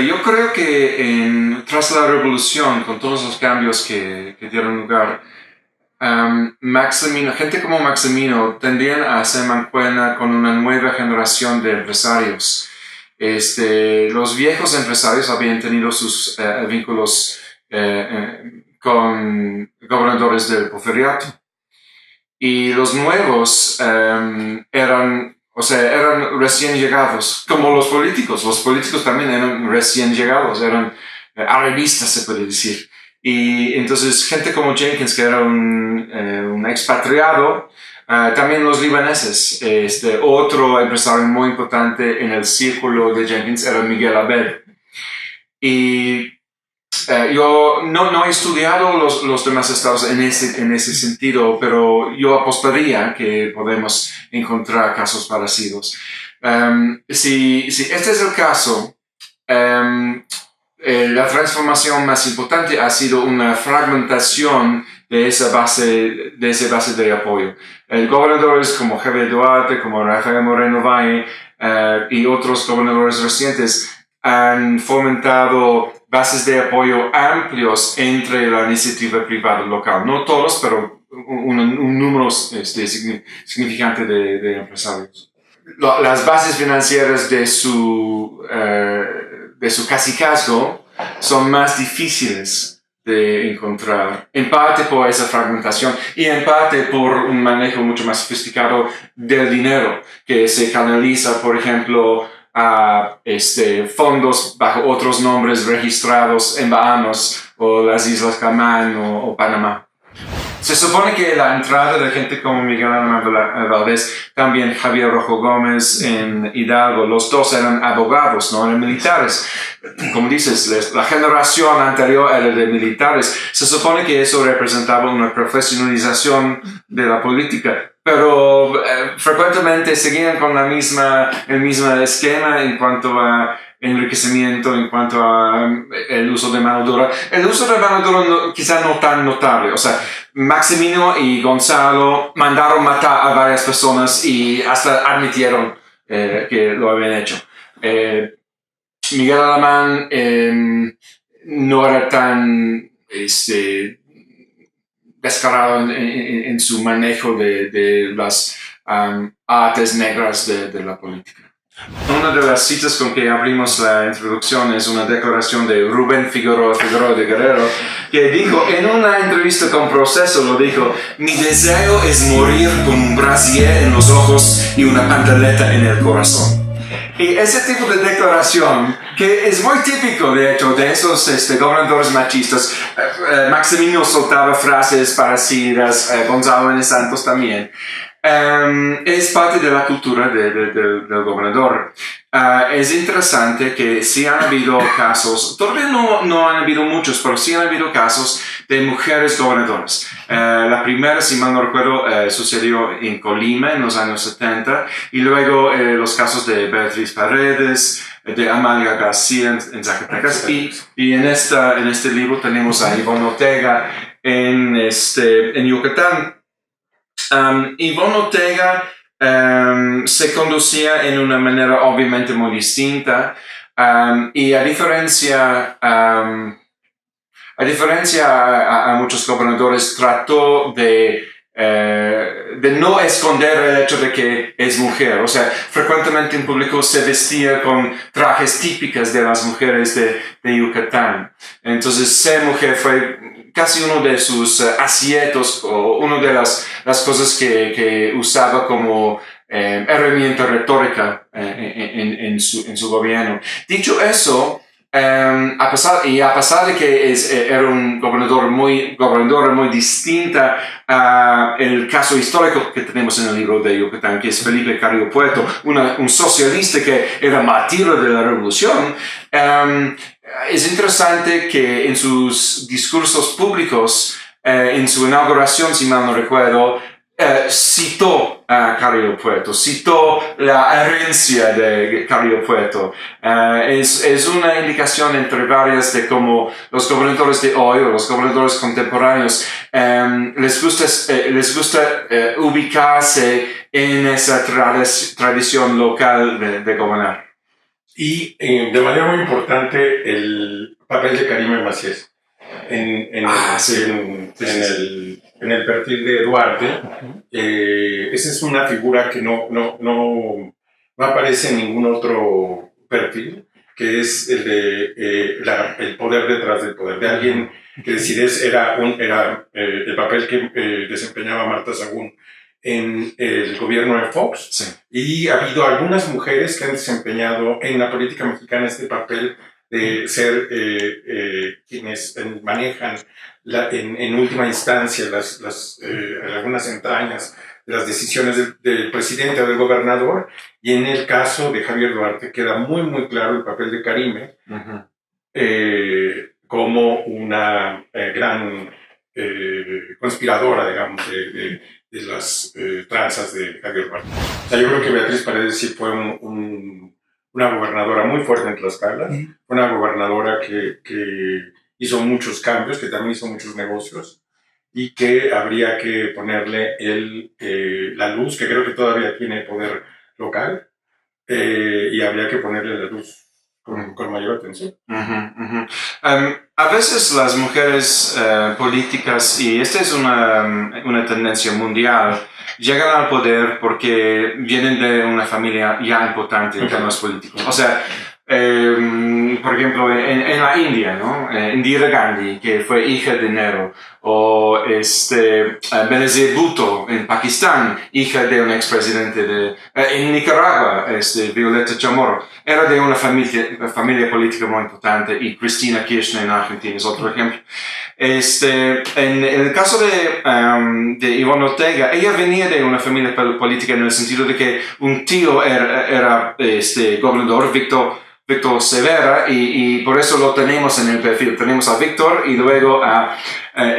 Yo creo que tras la revolución, con todos los cambios que dieron lugar, gente como Maximino tendían a hacer mancuerna con una nueva generación de empresarios. Los viejos empresarios habían tenido sus vínculos con gobernadores del Porfiriato. Y los nuevos eran recién llegados, como los políticos. Los políticos también eran recién llegados, eran arribistas, se puede decir. Y entonces gente como Jenkins, que era un expatriado, también los libaneses. Otro empresario muy importante en el círculo de Jenkins era Miguel Abel. Y yo no he estudiado los demás estados en ese sentido, pero yo apostaría que podemos encontrar casos parecidos. Si este es el caso, la transformación más importante ha sido una fragmentación de esa base de apoyo. Gobernadores como Javier Duarte, como Rafael Moreno Valle y otros gobernadores recientes han fomentado bases de apoyo amplios entre la iniciativa privada local. No todos, pero un número significante de empresarios. Las bases financieras de su cacicazgo son más difíciles de encontrar, en parte por esa fragmentación y en parte por un manejo mucho más sofisticado del dinero, que se canaliza, por ejemplo, a fondos bajo otros nombres registrados en Bahamas o las Islas Caimán o Panamá. Se supone que la entrada de gente como Miguel Alemán Valdés, también Javier Rojo Gómez en Hidalgo, los dos eran abogados, no eran militares. Como dices, la generación anterior era de militares. Se supone que eso representaba una profesionalización de la política, pero frecuentemente seguían con el mismo esquema en cuanto a enriquecimiento, en cuanto a el uso de mano dura. El uso de mano dura quizá no tan notable. O sea, Maximino y Gonzalo mandaron matar a varias personas y hasta admitieron que lo habían hecho. Miguel Alemán no era tan descarado en su manejo de las artes negras de la política. Una de las citas con que abrimos la introducción es una declaración de Rubén Figueroa de Guerrero, que dijo en una entrevista con Proceso, lo dijo: mi deseo es morir con un brasier en los ojos y una pantaleta en el corazón. Y ese tipo de declaración, que es muy típico, de hecho, de esos gobernadores machistas. Maximino soltaba frases parecidas, Gonzalo N. Santos también. Es parte de la cultura del gobernador. Es interesante que sí han habido casos, todavía no han habido muchos, pero sí han habido casos de mujeres gobernadoras. La primera, si mal no recuerdo, sucedió en Colima en los años 70, y luego los casos de Beatriz Paredes, de Amalia García en Zacatecas, y en este libro tenemos a Ivonne Ortega en Yucatán. Ivonne Ortega se conducía en una manera obviamente muy distinta, y a diferencia a muchos gobernadores, trató de no esconder el hecho de que es mujer. O sea, frecuentemente en público se vestía con trajes típicos de las mujeres de Yucatán. Entonces, ser mujer fue casi uno de sus aciertos, o una de las cosas que usaba como herramienta retórica en su gobierno. Dicho eso, a pesar de que era un gobernador muy distinta a el caso histórico que tenemos en el libro de Yucatán, que es Felipe Carrillo Puerto, un socialista que era martirio de la revolución. Es interesante que en sus discursos públicos, en su inauguración, si mal no recuerdo, citó a Carrillo Puerto, citó la herencia de Carrillo Puerto. Es una indicación entre varias de cómo los gobernadores de hoy, o los gobernadores contemporáneos, les gusta ubicarse en esa tradición local de gobernar. Y de manera muy importante el papel de Karime Macías en el perfil de Duarte. Esa es una figura que no aparece en ningún otro perfil, que es el de el poder detrás del poder, de alguien que decides era el papel que desempeñaba Marta Sagún en el gobierno de Fox. Sí. Y ha habido algunas mujeres que han desempeñado en la política mexicana este papel de ser quienes manejan en última instancia algunas entrañas de las decisiones del presidente o del gobernador, y en el caso de Javier Duarte queda muy muy claro el papel de Karime como una gran conspiradora, digamos, de las tranzas de Javier Duarte. O sea, yo creo que Beatriz Paredes sí fue una gobernadora muy fuerte en Tlaxcala, una gobernadora que hizo muchos cambios, que también hizo muchos negocios, y que habría que ponerle la luz, que creo que todavía tiene poder local, y habría que ponerle la luz con mayor atención. A veces las mujeres políticas, y esta es una tendencia mundial, llegan al poder porque vienen de una familia ya importante en temas políticos. O sea, por ejemplo, en la India, ¿no? Indira Gandhi, que fue hija de Nehru, o Benazir Bhutto en Pakistán, hija de un expresidente en Nicaragua, Violeta Chamorro, era de una familia política muy importante, y Cristina Kirchner en Argentina es otro ejemplo. En el caso de Ivonne Ortega, ella venía de una familia política en el sentido de que un tío era gobernador, Víctor Severa, y por eso lo tenemos en el perfil. Tenemos a Víctor y luego a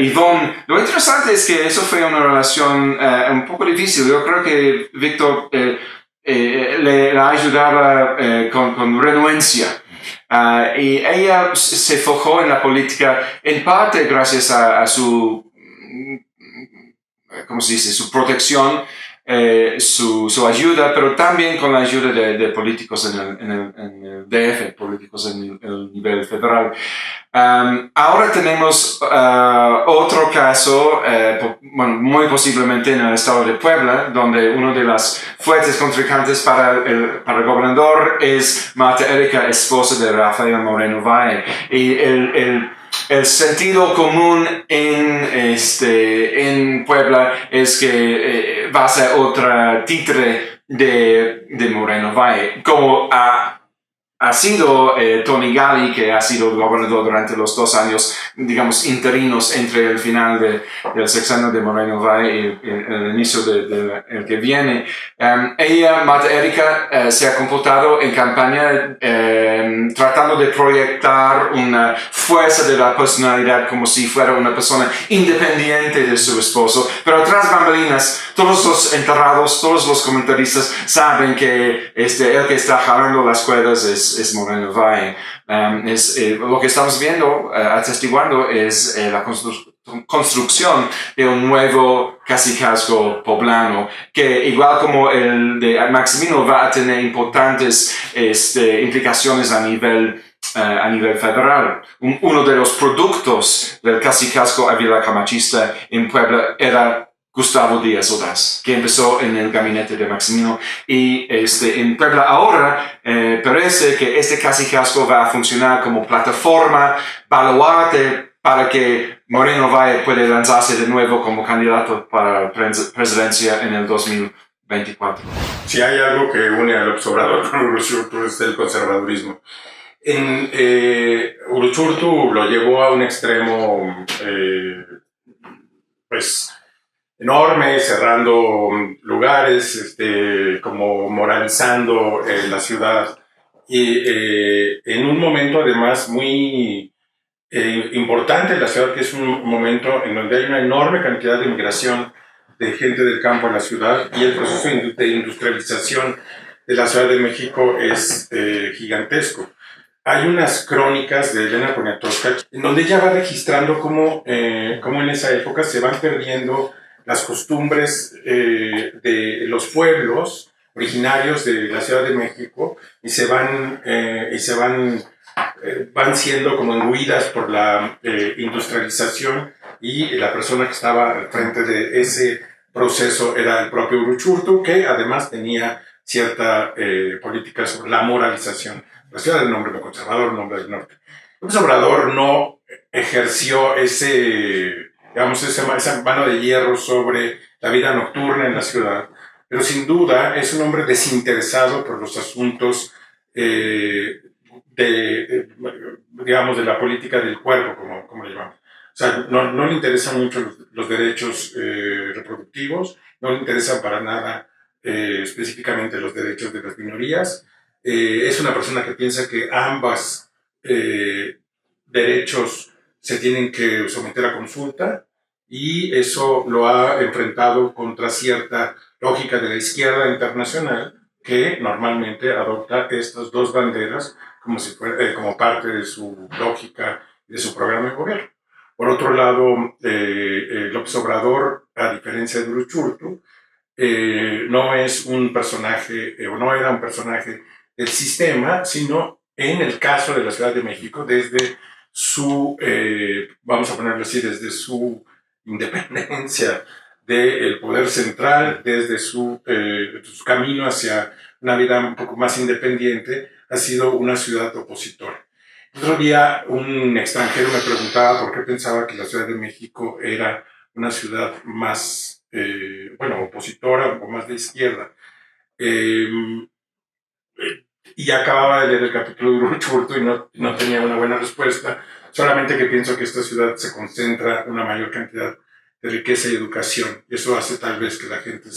Ivonne. Lo interesante es que eso fue una relación un poco difícil. Yo creo que Víctor le ayudaba con renuencia. Y ella se forjó en la política en parte gracias a su, ¿cómo se dice?, su protección, su ayuda, pero también con la ayuda de políticos en el DF, políticos en el nivel federal. Ahora tenemos otro caso, muy posiblemente en el estado de Puebla, donde uno de las fuertes contrincantes para el gobernador es Marta Erika, esposa de Rafael Moreno Valle. Y el sentido común en Puebla es que va a ser otra títere de Moreno Valle, como ha sido Tony Gali, que ha sido gobernador durante los 2 años, digamos, interinos entre el final del sexenio de Moreno Valle y el inicio del que viene. Ella, Marta Erika, se ha comportado en campaña tratando de proyectar una fuerza de la personalidad como si fuera una persona independiente de su esposo, pero tras bambalinas, todos los enterrados, todos los comentaristas saben que el que está jalando las cuerdas es Moreno Valle. Lo que estamos viendo, atestiguando, es la construcción de un nuevo cacicazgo poblano, que igual como el de Maximino va a tener importantes implicaciones a nivel federal. Uno de los productos del cacicazgo avilacamachista en Puebla era Gustavo Díaz Ordaz, que empezó en el gabinete de Maximino, y en Puebla ahora parece que este cacicazgo va a funcionar como plataforma, baluarte, para que Moreno Valle pueda lanzarse de nuevo como candidato para la presidencia en el 2024. Si hay algo que une al Obrador con Uruchurtu es el conservadurismo. Uruchurtu lo llevó a un extremo enorme, cerrando lugares, como moralizando la ciudad, y en un momento además muy importante en la ciudad, que es un momento en donde hay una enorme cantidad de migración de gente del campo a la ciudad, y el proceso de industrialización de la Ciudad de México es gigantesco. Hay unas crónicas de Elena Poniatowska en donde ella va registrando cómo en esa época se van perdiendo las costumbres de los pueblos, originarios de la Ciudad de México y van siendo como imbuidas por la industrialización, y la persona que estaba al frente de ese proceso era el propio Uruchurtu, que además tenía cierta política sobre la moralización. La ciudad del nombre conservador, el nombre del norte. López Obrador no ejerció esa mano de hierro sobre la vida nocturna en la ciudad, pero sin duda es un hombre desinteresado por los asuntos de la política del cuerpo, como le llamamos. O sea, no le interesan mucho los derechos reproductivos, no le interesan para nada específicamente los derechos de las minorías. Es una persona que piensa que ambas derechos se tienen que someter a consulta, y eso lo ha enfrentado contra cierta lógica de la izquierda internacional, que normalmente adopta estas dos banderas como parte de su lógica y de su programa de gobierno. Por otro lado, López Obrador, a diferencia de Uruchurtu, no es un personaje, o no era un personaje del sistema, sino en el caso de la Ciudad de México, desde su, vamos a ponerlo así, desde su independencia del poder central, desde su camino hacia una vida un poco más independiente, ha sido una ciudad opositora. El otro día un extranjero me preguntaba por qué pensaba que la Ciudad de México era una ciudad más, opositora o más de izquierda. Y acababa de leer el capítulo de Uruchurtu y no tenía una buena respuesta, solamente que pienso que esta ciudad se concentra una mayor cantidad de riqueza y educación, y eso hace tal vez que la gente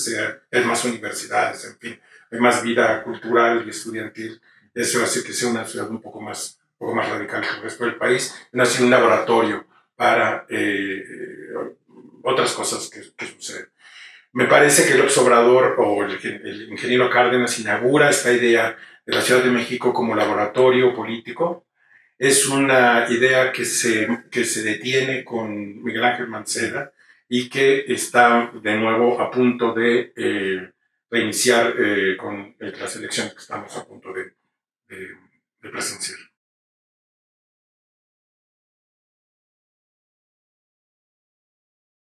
hay más universidades, en fin, hay más vida cultural y estudiantil. Eso hace que sea una ciudad un poco más radical que el resto del país, no es un laboratorio para otras cosas que suceden. Me parece que López Obrador o el ingeniero Cárdenas inaugura esta idea de la Ciudad de México como laboratorio político. Es una idea que se detiene con Miguel Ángel Mancera y que está de nuevo a punto de reiniciar con las elecciones que estamos a punto de presenciar.